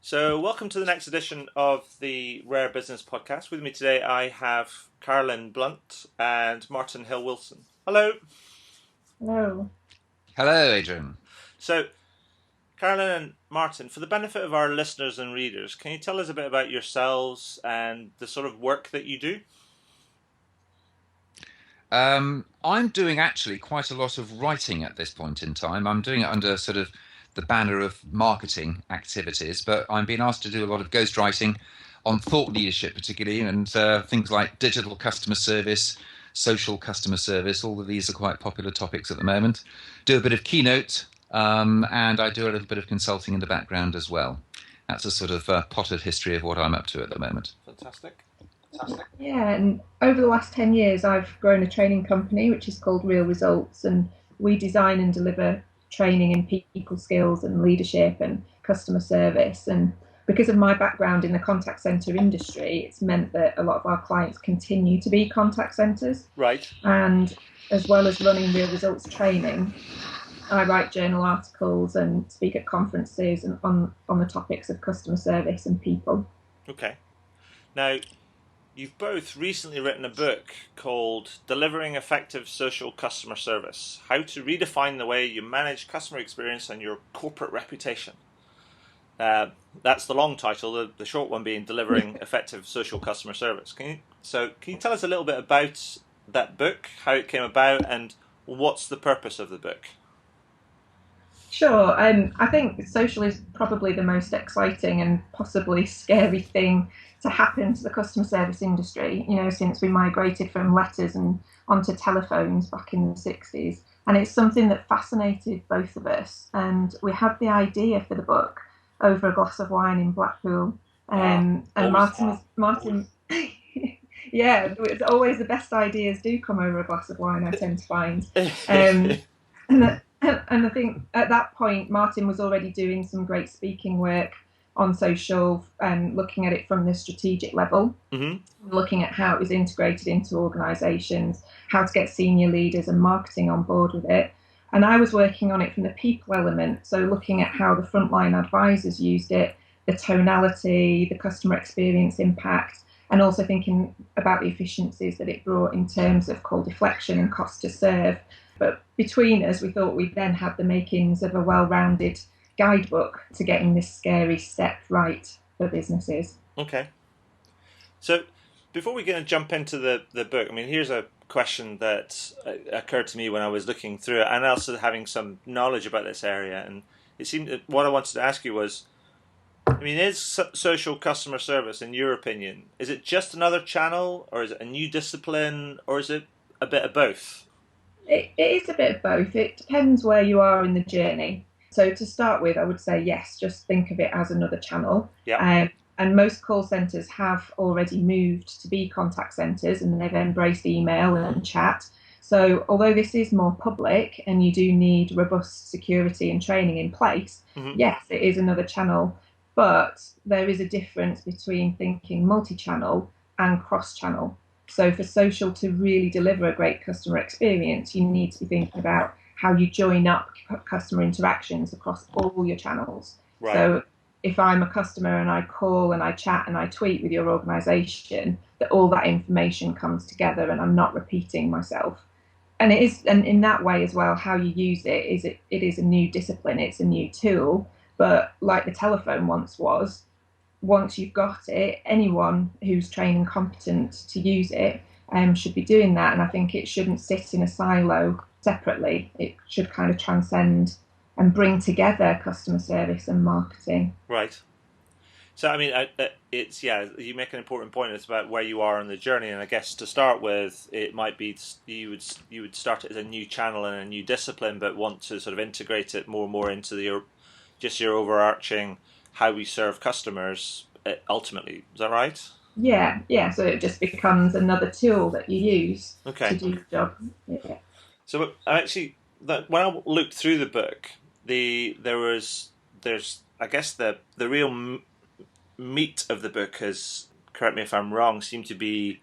So, welcome to the next edition of the Rare Business Podcast. With me today, I have Carolyn Blunt and Martin Hill Wilson. Hello. Hello. Hello, Adrian. So, Carolyn and Martin, for the benefit of our listeners and readers, can you tell us a bit about yourselves and the sort of work that you do? I'm doing actually quite a lot of writing at this point in time. I'm doing it under sort of the banner of marketing activities, but I'm being asked to do a lot of ghostwriting on thought leadership, particularly, and things like digital customer service, social customer service. All of these are quite popular topics at the moment. Do a bit of keynote, and I do a little bit of consulting in the background as well. That's a sort of potted history of what I'm up to at the moment. Fantastic. Yeah, and over the last 10 years, I've grown a training company which is called Real Results, and we design and deliver training in people skills and leadership and customer service. And because of my background in the contact center industry, it's meant that a lot of our clients continue to be contact centers. Right. And as well as running Real Results training, I write journal articles and speak at conferences and on the topics of customer service and people. Okay. Now, you've both recently written a book called Delivering Effective Social Customer Service: How to Redefine the Way You Manage Customer Experience and Your Corporate Reputation. That's the long title, the short one being Delivering Effective Social Customer Service. Can you tell us a little bit about that book, how it came about, and what's the purpose of the book? Sure. I think social is probably the most exciting and possibly scary thing to happen to the customer service industry, since we migrated from letters and onto telephones back in the 60s. And it's something that fascinated both of us. And we had the idea for the book over a glass of wine in Blackpool. And Martin, yeah, it's always the best ideas do come over a glass of wine, I tend to find. Um, and and I think at that point, Martin was already doing some great speaking work on social and looking at it from the strategic level, looking at how it was integrated into organisations, how to get senior leaders and marketing on board with it. And I was working on it from the people element, so looking at how the frontline advisors used it, the tonality, the customer experience impact, and also thinking about the efficiencies that it brought in terms of call deflection and cost to serve. But between us, we thought we then had the makings of a well-rounded guidebook to getting this scary step right for businesses. Okay. So before we jump into the book, I mean, here's a question that occurred to me when I was looking through it, and also having some knowledge about this area. And it seemed that what I wanted to ask you was, I mean, is social customer service, in your opinion, is it just another channel, or is it a new discipline, or is it a bit of both? It is a bit of both. It depends where you are in the journey. So to start with, I would say yes, just think of it as another channel. Yeah. And most call centres have already moved to be contact centres, and they've embraced email and chat. So although this is more public and you do need robust security and training in place, yes, it is another channel. But there is a difference between thinking multi-channel and cross-channel. So for social to really deliver a great customer experience, you need to be thinking about how you join up customer interactions across all your channels. Right. So if I'm a customer and I call and I chat and I tweet with your organisation, that all that information comes together and I'm not repeating myself. And it is, and in that way as well, how you use it is a new discipline, it's a new tool. But like the telephone once was, once you've got it, anyone who's trained and competent to use it should be doing that. And I think it shouldn't sit in a silo separately. It should kind of transcend and bring together customer service and marketing. Right. So, I mean, you make an important point. It's about where you are on the journey, and I guess to start with, it might be you would start it as a new channel and a new discipline, but want to sort of integrate it more and more into your overarching how we serve customers ultimately. Is that right? Yeah. So it just becomes another tool that you use to do your job. Yeah. So actually, when I looked through the book, there's I guess the real meat of the book is, correct me if I'm wrong, seemed to be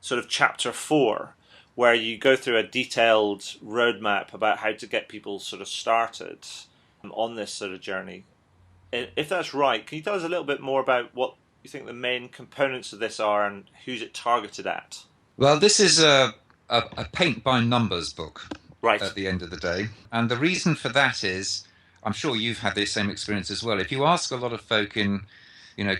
sort of chapter 4, where you go through a detailed roadmap about how to get people sort of started on this sort of journey. if that's right, can you tell us a little bit more about what you think the main components of this are and who's it targeted at? Well, this is a paint by numbers book Right. at the end of the day. And the reason for that is, I'm sure you've had the same experience as well. If you ask a lot of folk in,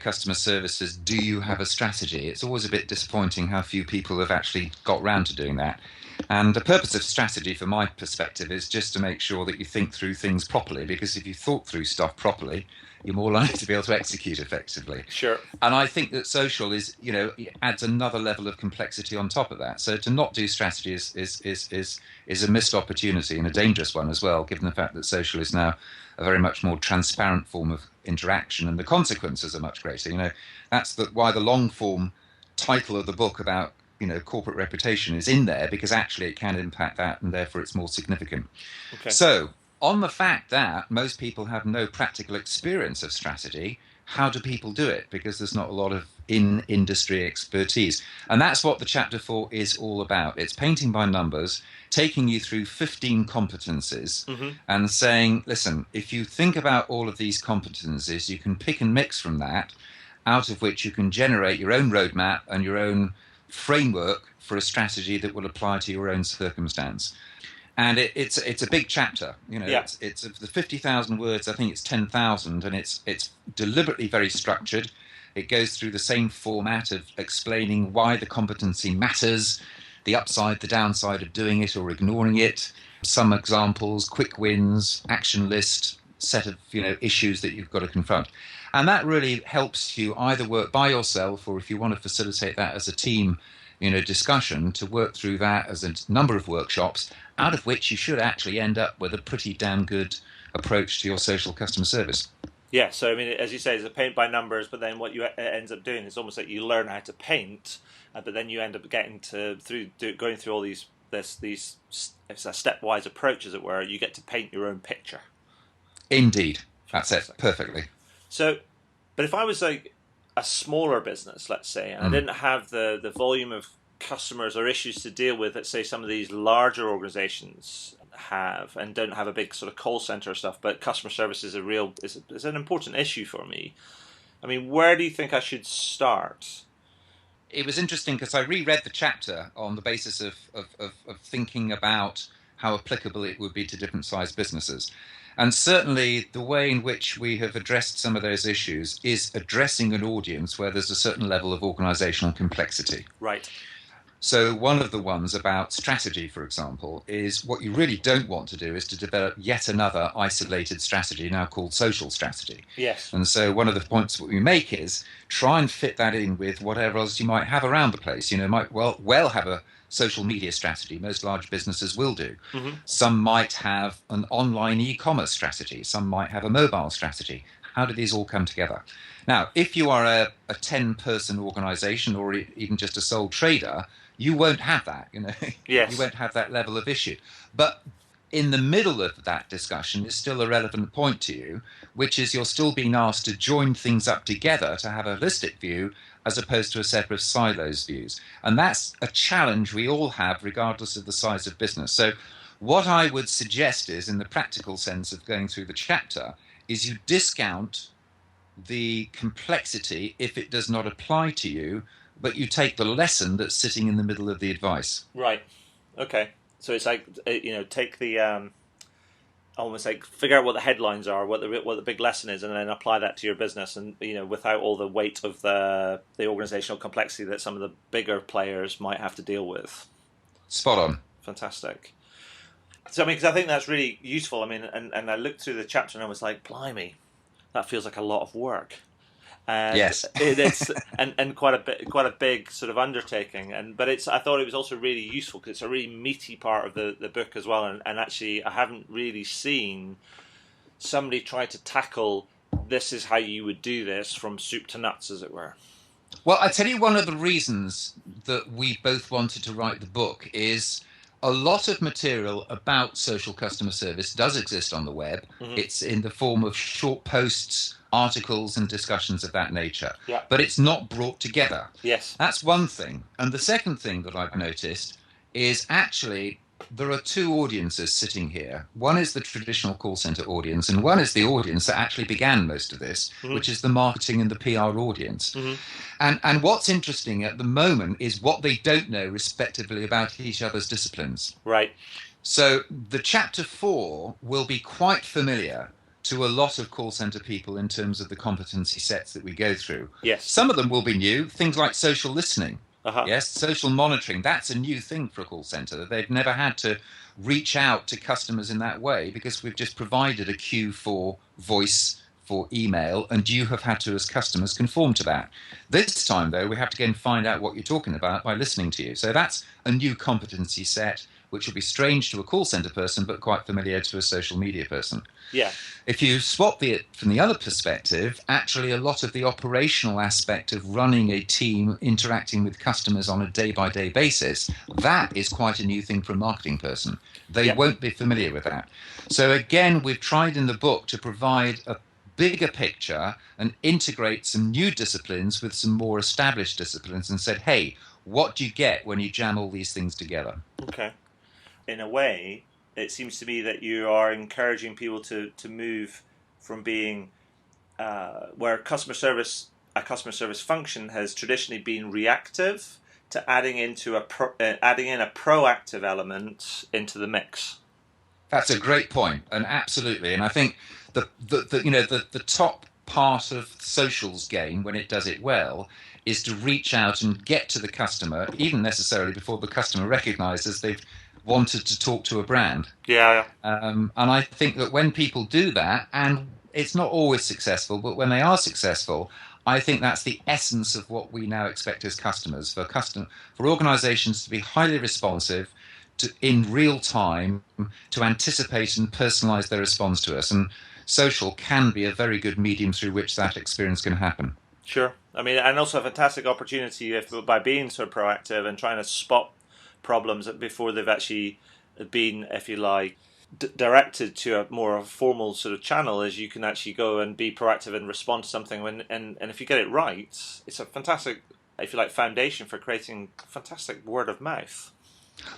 customer services, do you have a strategy? It's always a bit disappointing how few people have actually got round to doing that. And the purpose of strategy, from my perspective, is just to make sure that you think through things properly, because if you thought through stuff properly, you're more likely to be able to execute effectively. Sure. And I think that social is, adds another level of complexity on top of that. So to not do strategy is a missed opportunity, and a dangerous one as well, given the fact that social is now a very much more transparent form of interaction, and the consequences are much greater. That's why the long form title of the book about corporate reputation is in there, because actually it can impact that, and therefore it's more significant. Okay. So on the fact that most people have no practical experience of strategy, how do people do it? Because there's not a lot of in-industry expertise. And that's what the chapter 4 is all about. It's painting by numbers, taking you through 15 competencies and saying, listen, if you think about all of these competencies, you can pick and mix from that, out of which you can generate your own roadmap and your own framework for a strategy that will apply to your own circumstance. And it's a big chapter, It's of the 50,000 words, I think it's 10,000, and it's deliberately very structured. It goes through the same format of explaining why the competency matters, the upside, the downside of doing it or ignoring it, some examples, quick wins, action list, set of issues that you've got to confront. And that really helps you either work by yourself, or if you want to facilitate that as a team discussion, to work through that as a number of workshops, out of which you should actually end up with a pretty damn good approach to your social customer service. Yeah, so I mean, as you say, it's a paint by numbers, but then what it ends up doing is almost like you learn how to paint, but then you end up getting going through all these it's a stepwise approach, as it were. You get to paint your own picture. Indeed, that's it, perfectly. So, but if I was like a smaller business, let's say, and I didn't have the volume of customers or issues to deal with that, say, some of these larger organizations have, and don't have a big sort of call center stuff, but customer service is is an important issue for me. I mean, where do you think I should start? It was interesting because I reread the chapter on the basis of thinking about how applicable it would be to different sized businesses. And certainly the way in which we have addressed some of those issues is addressing an audience where there's a certain level of organizational complexity. Right. So one of the ones about strategy, for example, is what you really don't want to do is to develop yet another isolated strategy, now called social strategy. Yes. And so one of the points that we make is try and fit that in with whatever else you might have around the place. Might well have a social media strategy. Most large businesses will do. Some might have an online e-commerce strategy. Some might have a mobile strategy. How do these all come together? Now, if you are a 10-person organization, or even just a sole trader, you won't have that, Yes. You won't have that level of issue. But in the middle of that discussion is still a relevant point to you, which is you're still being asked to join things up together to have a holistic view, as opposed to a separate silos views. And that's a challenge we all have, regardless of the size of business. So what I would suggest is, in the practical sense of going through the chapter, is you discount the complexity if it does not apply to you, but you take the lesson that's sitting in the middle of the advice. Right. Okay. So it's like, take the almost like figure out what the headlines are, what the big lesson is, and then apply that to your business, and without all the weight of the organizational complexity that some of the bigger players might have to deal with. Spot on. Fantastic. So because I think that's really useful. I mean, and I looked through the chapter and I was like, blimey, that feels like a lot of work. And yes, it's and quite a big sort of undertaking, but I thought it was also really useful because it's a really meaty part of the book as well, and actually I haven't really seen somebody try to tackle this is how you would do this from soup to nuts, as it were. Well, I tell you, one of the reasons that we both wanted to write the book is a lot of material about social customer service does exist on the web. It's in the form of short posts, articles and discussions of that nature, but it's not brought together. Yes. That's one thing. And the second thing that I've noticed is actually there are two audiences sitting here. One is the traditional call center audience, and one is the audience that actually began most of this, which is the marketing and the PR audience. And what's interesting at the moment is what they don't know, respectively, about each other's disciplines. Right. So the chapter 4 will be quite familiar to a lot of call center people in terms of the competency sets that we go through. Yes. Some of them will be new, things like social listening. Uh-huh. Yes, social monitoring. That's a new thing for a call center. They've never had to reach out to customers in that way because we've just provided a queue for voice, for email, and you have had to, as customers, conform to that. This time, though, we have to go and find out what you're talking about by listening to you. So that's a new competency set, which will be strange to a call center person, but quite familiar to a social media person. Yeah. If you swap it from the other perspective, actually a lot of the operational aspect of running a team, interacting with customers on a day-by-day basis, that is quite a new thing for a marketing person. They won't be familiar with that. So again, we've tried in the book to provide a bigger picture and integrate some new disciplines with some more established disciplines and said, hey, what do you get when you jam all these things together? Okay. In a way, it seems to me that you are encouraging people to move from being where a customer service function has traditionally been reactive to adding in a proactive element into the mix. That's a great point, and absolutely. And I think the top part of social's game when it does it well is to reach out and get to the customer, even necessarily before the customer recognizes they've wanted to talk to a brand. Yeah. And I think that when people do that, and it's not always successful, but when they are successful, I think that's the essence of what we now expect as customers, for organizations to be highly responsive, in real time, to anticipate and personalize their response to us. And social can be a very good medium through which that experience can happen. Sure. I mean, and also a fantastic opportunity by being so proactive and trying to spot problems before they've actually been, if you like, directed to a more formal sort of channel, as you can actually go and be proactive and respond to something. And if you get it right, it's a fantastic, if you like, foundation for creating fantastic word of mouth.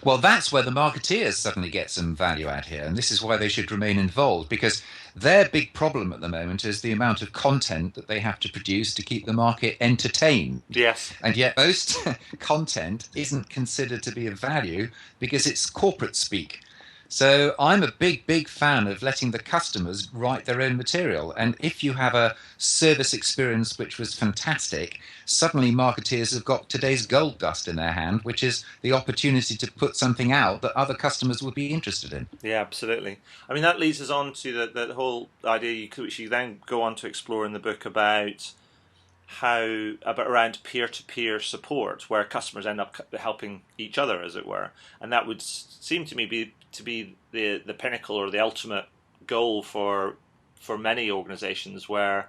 Well, that's where the marketeers suddenly get some value out here, and this is why they should remain involved, because their big problem at the moment is the amount of content that they have to produce to keep the market entertained. Yes. And yet most content isn't considered to be of value because it's corporate speak. So I'm a big fan of letting the customers write their own material. And if you have a service experience which was fantastic, suddenly marketeers have got today's gold dust in their hand, which is the opportunity to put something out that other customers would be interested in. Yeah, absolutely. I mean, that leads us on to the whole idea which you then go on to explore in the book about around peer-to-peer support, where customers end up helping each other, as it were, and that would seem to me to be the pinnacle or the ultimate goal for many organizations, where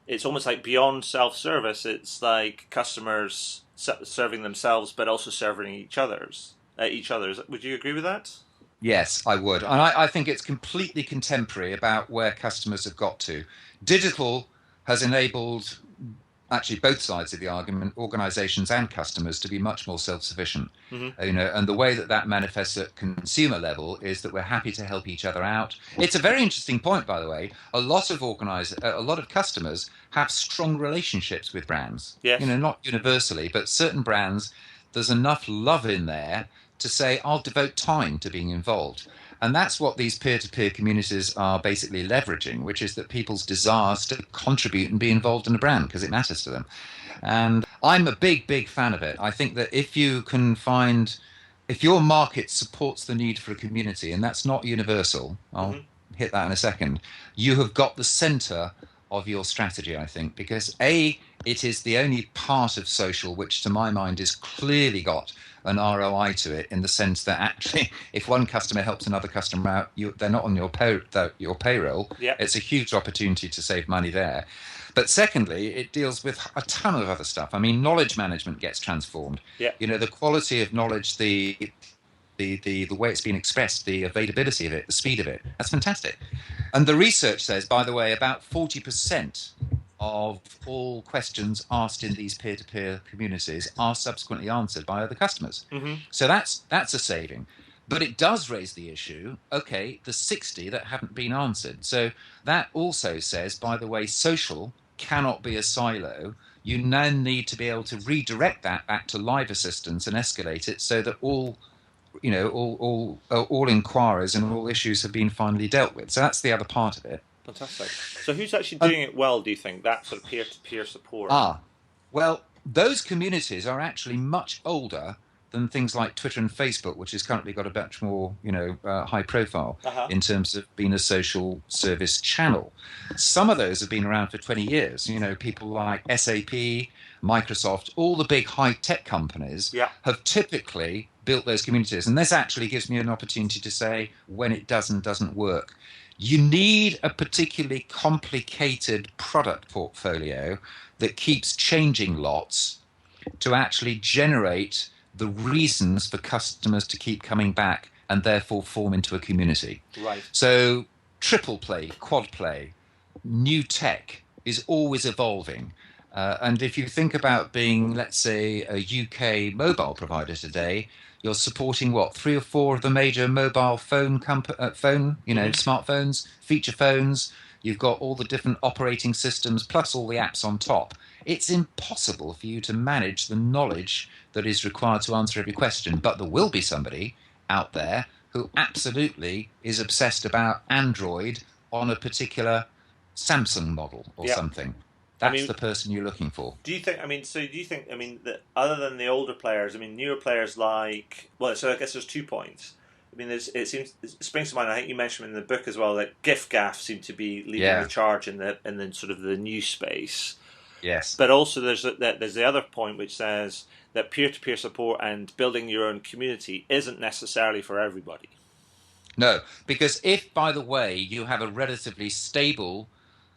it's almost like beyond self-service. It's like customers serving themselves, but also serving each other's. Would you agree with that? Yes, I would. And I think it's completely contemporary about where customers have got to. Digital has enabled actually both sides of the argument, organizations and customers, to be much more self-sufficient. Mm-hmm. And the way that manifests at consumer level is that we're happy to help each other out. It's a very interesting point, by the way. A lot of customers have strong relationships with brands. Yes. Not universally, but certain brands, there's enough love in there to say, I'll devote time to being involved. And that's what these peer-to-peer communities are basically leveraging, which is that people's desires to contribute and be involved in a brand because it matters to them. And I'm a big fan of it. I think that if your market supports the need for a community, and that's not universal, I'll hit that in a second, you have got the center of your strategy, I think, because it is the only part of social which, to my mind, has clearly got an ROI to it, in the sense that actually, if one customer helps another customer out, they're not on your payroll. Yep. It's a huge opportunity to save money there. But secondly, it deals with a ton of other stuff. I mean, knowledge management gets transformed. Yep. The quality of knowledge, the way it's been expressed, the availability of it, the speed of it, that's fantastic. And the research says, by the way, about 40% of all questions asked in these peer-to-peer communities are subsequently answered by other customers. Mm-hmm. So that's a saving. But it does raise the issue, okay, the 60 that haven't been answered. So that also says, by the way, social cannot be a silo. You now need to be able to redirect that back to live assistance and escalate it so that all inquiries and all issues have been finally dealt with. So that's the other part of it. Fantastic. So who's actually doing it well, do you think, that sort of peer-to-peer support? Well, those communities are actually much older than things like Twitter and Facebook, which has currently got a much more, high profile in terms of being a social service channel. Some of those have been around for 20 years. People like SAP, Microsoft, all the big high-tech companies have typically built those communities. And this actually gives me an opportunity to say when it does and doesn't work. You need a particularly complicated product portfolio that keeps changing lots to actually generate the reasons for customers to keep coming back and therefore form into a community. Right. So triple play, quad play, new tech is always evolving. And if you think about being, let's say, a UK mobile provider today, you're supporting what, 3 or 4 of the major mobile smartphones, feature phones. You've got all the different operating systems plus all the apps on top. It's impossible for you to manage the knowledge that is required to answer every question. But there will be somebody out there who absolutely is obsessed about Android on a particular Samsung model or something. That's the person you're looking for. Do you think, that other than the older players, newer players like, so I guess there's 2 points. It springs to mind, I think you mentioned in the book as well, that GIF-GAF seem to be leading the charge in the sort of the new space. Yes. But also there's the other point which says that peer-to-peer support and building your own community isn't necessarily for everybody. No, because if, by the way, you have a relatively stable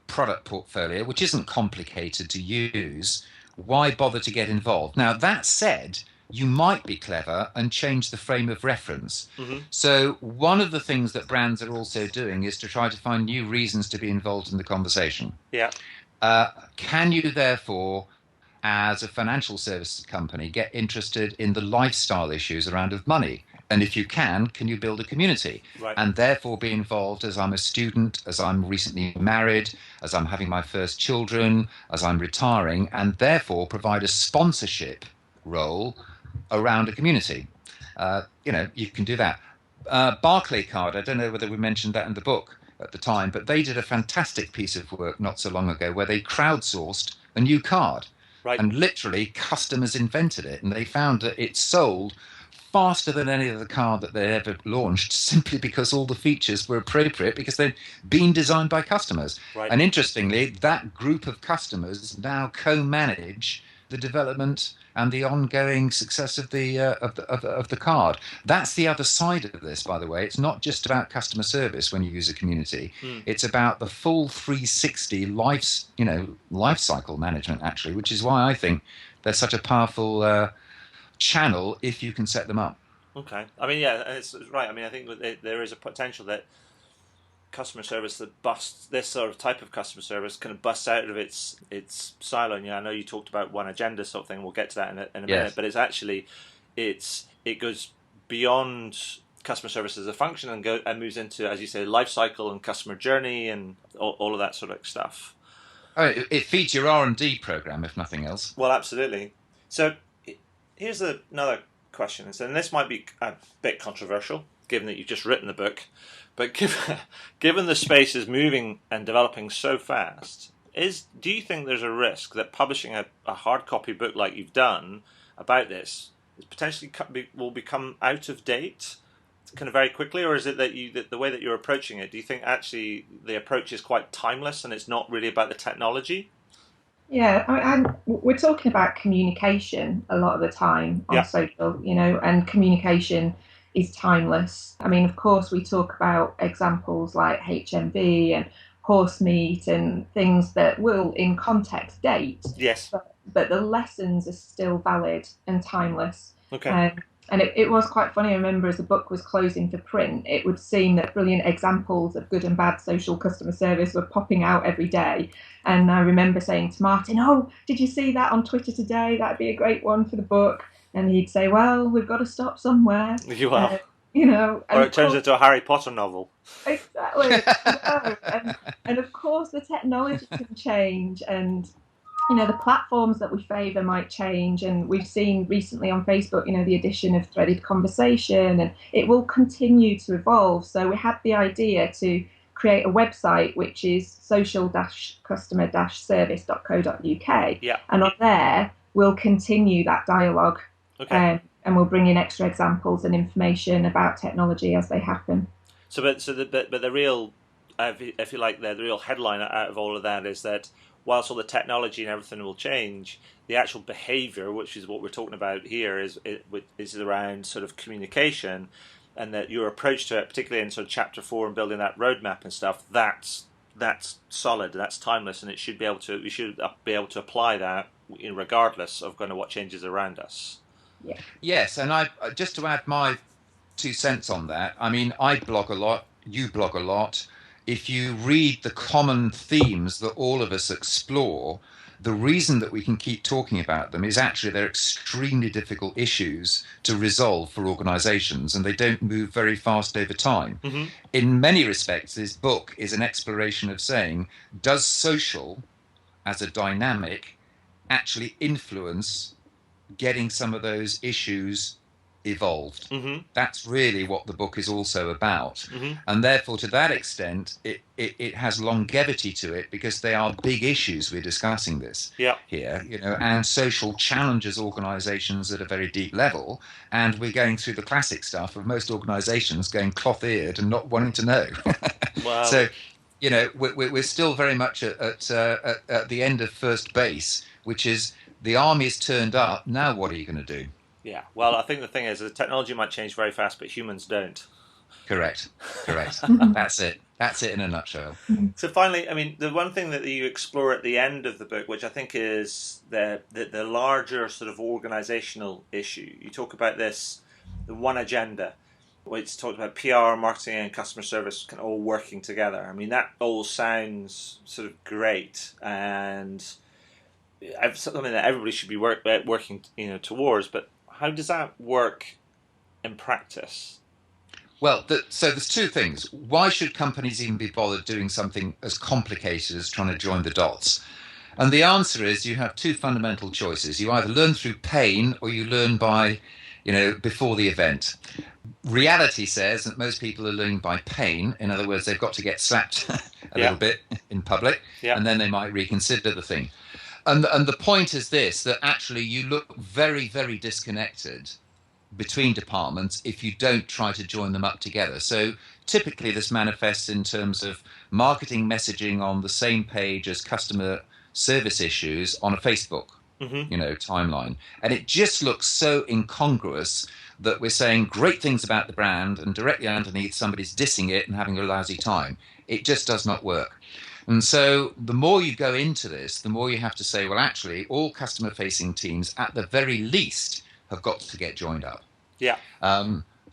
product portfolio, which isn't complicated to use, why bother to get involved? Now, that said, you might be clever and change the frame of reference. Mm-hmm. So one of the things that brands are also doing is to try to find new reasons to be involved in the conversation. Yeah. Can you therefore, as a financial services company, get interested in the lifestyle issues around of money? And if you can you build a community? Right. And therefore be involved as I'm a student, as I'm recently married, as I'm having my first children, as I'm retiring, and therefore provide a sponsorship role around a community? You can do that. Barclaycard, I don't know whether we mentioned that in the book at the time, but they did a fantastic piece of work not so long ago where they crowdsourced a new card. Right. And literally customers invented it, and they found that it sold faster than any other card that they ever launched, simply because all the features were appropriate because they'd been designed by customers. Right. And interestingly, that group of customers now co-manage the development and the ongoing success of the card. That's the other side of this, by the way. It's not just about customer service when you use a community. It's about the full 360 life cycle management, actually, which is why I think they're such a powerful channel if you can set them up. Okay. It's right. I think there is a potential that customer service that busts, this sort of type of customer service kind of busts out of its silo. And I know you talked about one agenda sort of thing. We'll get to that in a minute. But it's actually it goes beyond customer service as a function and moves into, as you say, life cycle and customer journey and all of that sort of stuff. Oh, it feeds your R&D program, if nothing else. Well, absolutely. So here's another question, and this might be a bit controversial, given that you've just written the book, but given the space is moving and developing so fast, do you think there's a risk that publishing a hard copy book like you've done about this is potentially will become out of date kind of very quickly, or is it that the way that you're approaching it, do you think actually the approach is quite timeless and it's not really about the technology? Yeah, we're talking about communication a lot of the time on social, and communication is timeless. Of course, we talk about examples like HMV and horse meat and things that will, in context, date. Yes. But the lessons are still valid and timeless. Okay. And it was quite funny. I remember as the book was closing for print, it would seem that brilliant examples of good and bad social customer service were popping out every day. And I remember saying to Martin, "Oh, did you see that on Twitter today? That'd be a great one for the book." And he'd say, "Well, we've got to stop somewhere." You are. And Or of it turns course, into a Harry Potter novel. exactly. No. And of course, the technology can change, and the platforms that we favour might change. And we've seen recently on Facebook, the addition of threaded conversation, and it will continue to evolve. So we had the idea to create a website which is social-customer-service.co.uk, Yeah. and on there we'll continue that dialogue. Okay. And we'll bring in extra examples and information about technology as they happen. But the real, if you like, the real headline out of all of that is that whilst all the technology and everything will change, the actual behaviour, which is what we're talking about here, is around sort of communication, and that your approach to it, particularly in sort of chapter 4 and building that roadmap and stuff, that's solid, that's timeless, and we should be able to apply that regardless of kind of what changes around us. Yeah. Yes, and I just to add my 2 cents on that. I mean, I blog a lot, you blog a lot. If you read the common themes that all of us explore, the reason that we can keep talking about them is actually they're extremely difficult issues to resolve for organizations, and they don't move very fast over time. Mm-hmm. In many respects, this book is an exploration of saying, does social as a dynamic actually influence getting some of those issues evolved? Mm-hmm. That's really what the book is also about. Mm-hmm. And therefore, to that extent, it has longevity to it, because they are big issues we're discussing this here, and social challenges organizations at a very deep level. And we're going through the classic stuff of most organizations going cloth-eared and not wanting to know. Wow. So, we're still very much at the end of first base, which is the army's turned up. Now, what are you going to do? Yeah. Well, I think the thing is, the technology might change very fast, but humans don't. Correct. That's it. That's it in a nutshell. So finally, I mean, the one thing that you explore at the end of the book, which I think is the larger sort of organizational issue. You talk about this, the one agenda, which talks about PR, marketing, and customer service kind of all working together. I mean, that all sounds sort of great, and something that everybody should be working towards. But how does that work in practice? Well, so there's 2 things. Why should companies even be bothered doing something as complicated as trying to join the dots? And the answer is you have 2 fundamental choices. You either learn through pain, or you learn by, before the event. Reality says that most people are learning by pain. In other words, they've got to get slapped a little bit in public, and then they might reconsider the thing. And the point is this, that actually you look very, very disconnected between departments if you don't try to join them up together. So typically this manifests in terms of marketing messaging on the same page as customer service issues on a Facebook timeline. And it just looks so incongruous that we're saying great things about the brand, and directly underneath somebody's dissing it and having a lousy time. It just does not work. And so the more you go into this, the more you have to say, well, actually, all customer-facing teams, at the very least, have got to get joined up. Yeah.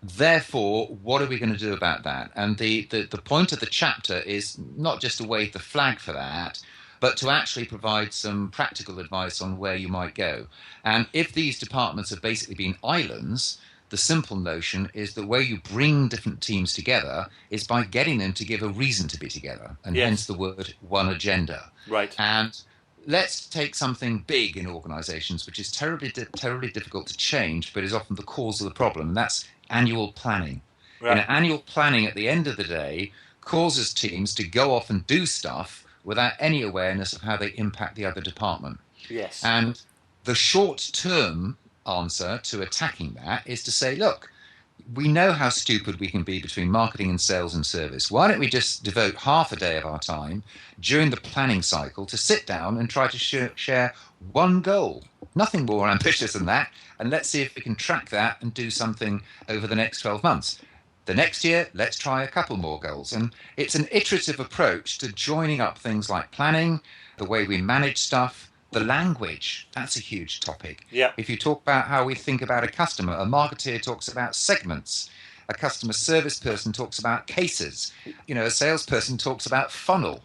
Therefore, what are we going to do about that? And the point of the chapter is not just to wave the flag for that, but to actually provide some practical advice on where you might go. And if these departments have basically been islands, the simple notion is the way you bring different teams together is by getting them to give a reason to be together, and hence the word one agenda. Right. And let's take something big in organizations, which is terribly difficult to change, but is often the cause of the problem, and that's annual planning. Right. Annual planning at the end of the day causes teams to go off and do stuff without any awareness of how they impact the other department. Yes. And the short-term answer to attacking that is to say, look, we know how stupid we can be between marketing and sales and service. Why don't we just devote half a day of our time during the planning cycle to sit down and try to share one goal? Nothing more ambitious than that. And let's see if we can track that and do something over the next 12 months. The next year, let's try a couple more goals. And it's an iterative approach to joining up things like planning, the way we manage stuff, the language. That's a huge topic. Yeah. If you talk about how we think about a customer, a marketeer talks about segments. A customer service person talks about cases. A salesperson talks about funnel.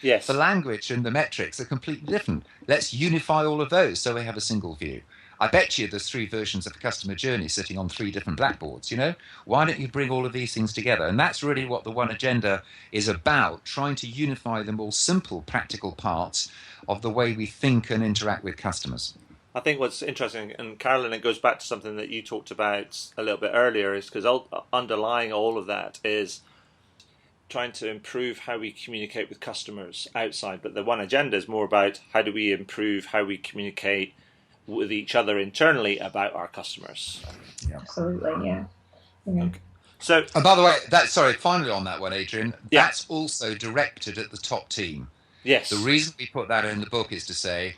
Yes. The language and the metrics are completely different. Let's unify all of those so we have a single view. I bet you there's 3 versions of a customer journey sitting on 3 different blackboards. Why don't you bring all of these things together? And that's really what the One Agenda is about, trying to unify the more simple, practical parts of the way we think and interact with customers. I think what's interesting, and Carolyn, it goes back to something that you talked about a little bit earlier, is because underlying all of that is trying to improve how we communicate with customers outside. But the One Agenda is more about how do we improve how we communicate with each other internally about our customers. Yeah. Absolutely, yeah. Okay. So, and by the way, finally on that one, Adrian, that's also directed at the top team. Yes. The reason we put that in the book is to say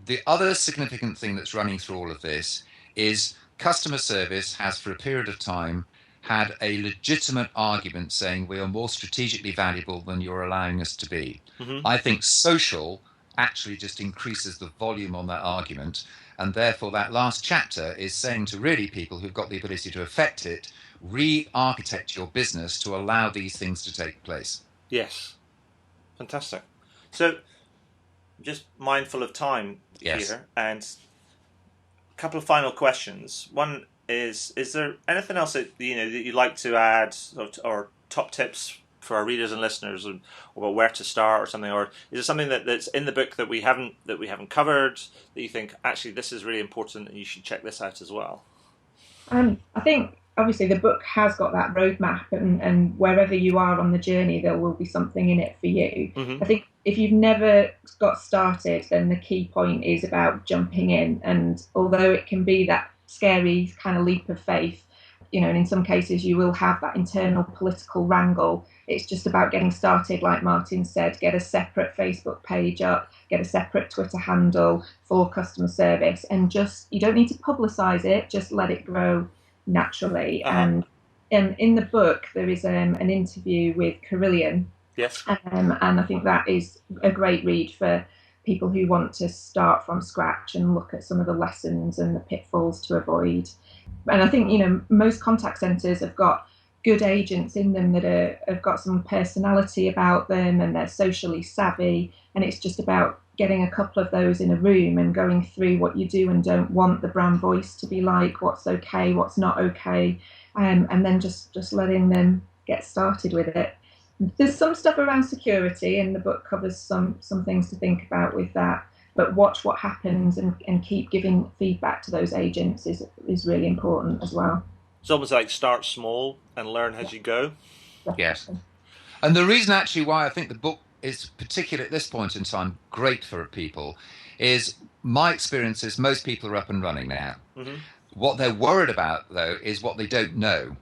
the other significant thing that's running through all of this is customer service has, for a period of time, had a legitimate argument saying we are more strategically valuable than you're allowing us to be. Mm-hmm. I think social actually just increases the volume on that argument, and therefore that last chapter is saying to really people who've got the ability to affect it, re-architect your business to allow these things to take place. Yes. Fantastic. So, just mindful of time here, and a couple of final questions. One is there anything else that that you'd like to add, or top tips for our readers and listeners about where to start or something, or is there something that's in the book that we haven't covered that you think actually this is really important and you should check this out as well? I think obviously the book has got that roadmap, and wherever you are on the journey, there will be something in it for you. Mm-hmm. I think if you've never got started, then the key point is about jumping in. And although it can be that scary kind of leap of faith, and in some cases you will have that internal political wrangle, it's just about getting started. Like Martin said, get a separate Facebook page up, get a separate Twitter handle for customer service, and you don't need to publicize it, just let it grow naturally. Uh-huh. And in the book there is an interview with Carolyn. Yes. And I think that is a great read for people who want to start from scratch and look at some of the lessons and the pitfalls to avoid. And I think, most contact centres have got good agents in them that have got some personality about them and they're socially savvy. And it's just about getting a couple of those in a room and going through what you do and don't want the brand voice to be like, what's okay, what's not okay, and then just letting them get started with it. There's some stuff around security, and the book covers some things to think about with that. But watch what happens and keep giving feedback to those agents is really important as well. It's almost like start small and learn as you go. Yes. And the reason actually why I think the book is particularly at this point in time great for people is my experience is most people are up and running now. Mm-hmm. What they're worried about, though, is what they don't know.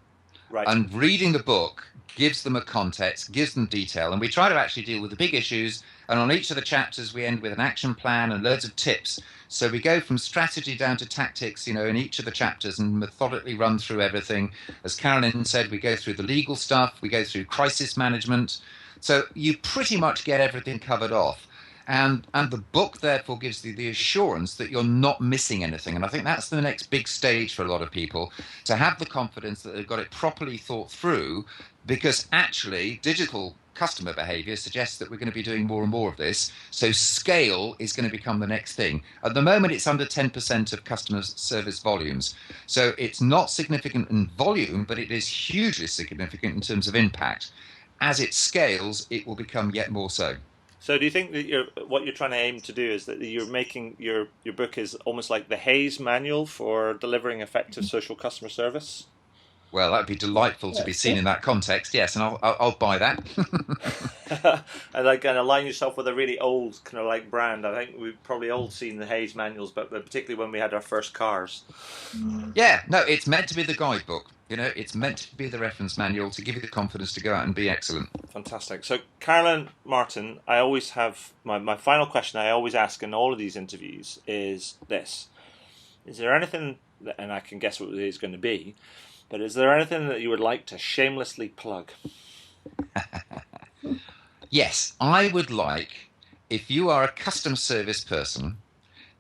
Right. And reading the book gives them a context, gives them detail, and we try to actually deal with the big issues. And on each of the chapters, we end with an action plan and loads of tips. So we go from strategy down to tactics, in each of the chapters and methodically run through everything. As Carolyn said, we go through the legal stuff, we go through crisis management. So you pretty much get everything covered off. And the book, therefore, gives you the assurance that you're not missing anything. And I think that's the next big stage for a lot of people, to have the confidence that they've got it properly thought through, because actually digital customer behavior suggests that we're going to be doing more and more of this. So scale is going to become the next thing. At the moment, it's under 10% of customer service volumes. So it's not significant in volume, but it is hugely significant in terms of impact. As it scales, it will become yet more so. So do you think that what you're trying to aim to do is that you're making your book is almost like the Hayes manual for delivering effective social customer service? Well, that'd be delightful to be seen in that context, yes, and I'll buy that. and align yourself with a really old kind of like brand. I think we've probably all seen the Hayes manuals, but particularly when we had our first cars. Yeah, no, it's meant to be the guidebook. It's meant to be the reference manual to give you the confidence to go out and be excellent. Fantastic. So, Carolyn, Martin, I always have my final question I always ask in all of these interviews is this. Is there anything, and I can guess what it is going to be, but is there anything that you would like to shamelessly plug? Yes, I would like, if you are a customer service person,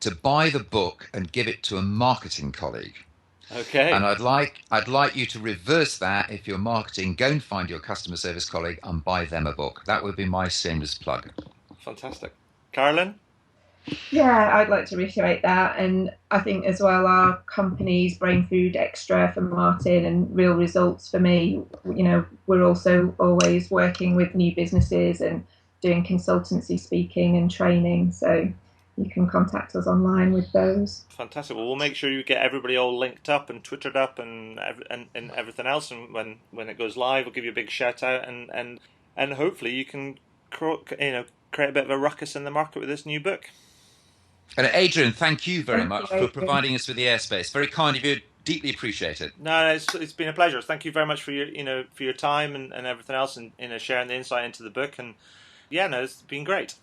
to buy the book and give it to a marketing colleague. Okay. And I'd like you to reverse that. If you're marketing, go and find your customer service colleague and buy them a book. That would be my shameless plug. Fantastic. Carolyn? Yeah, I'd like to reiterate that. And I think as well, our companies, Brain Food Extra for Martin and Real Results for me, we're also always working with new businesses and doing consultancy speaking and training. So you can contact us online with those. Fantastic. Well, we'll make sure you get everybody all linked up and twittered up and everything else. And when it goes live, we'll give you a big shout out and hopefully you can create a bit of a ruckus in the market with this new book. And Adrian, thank you very Thank you, much for Adrian. providing us with the airspace. Very kind of you. Deeply appreciate it. No, it's been a pleasure. Thank you very much for your time and everything else and sharing the insight into the book. And yeah, no, it's been great.